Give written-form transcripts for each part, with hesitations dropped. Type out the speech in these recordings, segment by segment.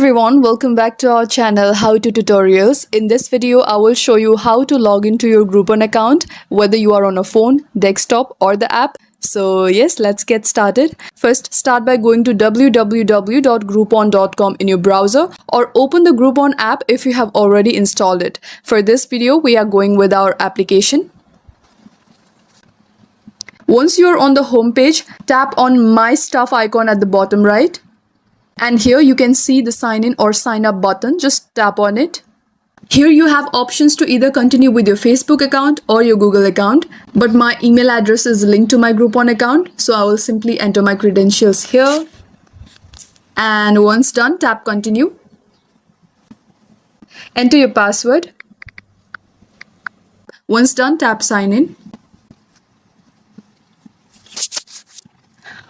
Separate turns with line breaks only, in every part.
everyone, welcome back to our channel How to Tutorials. In this video, I will show you how to log into your Groupon account, whether you are on a phone, desktop or the app. So yes, let's get started. First, start by going to www.groupon.com in your browser or open the Groupon app if you have already installed it. For this video, we are going with our application. Once you are on the home page, tap on My Stuff icon at the bottom right. And here you can see the sign in or sign up button. Just tap on it. Here you have options to either continue with your Facebook account or your Google account. But my email address is linked to my Groupon account. So I will simply enter my credentials here. And once done, tap continue. Enter your password. Once done, tap sign in.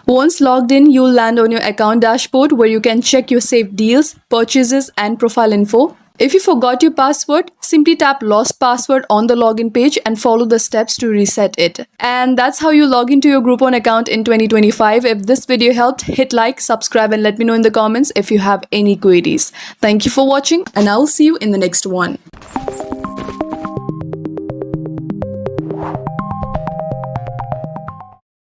Once logged in, you'll land on your account dashboard where you can check your saved deals, purchases, and profile info. If you forgot your password, simply tap Lost Password on the login page and follow the steps to reset it. And that's how you log into your Groupon account in 2025. If this video helped, hit like, subscribe, and let me know in the comments if you have any queries. Thank you for watching, and I'll see you in the next one.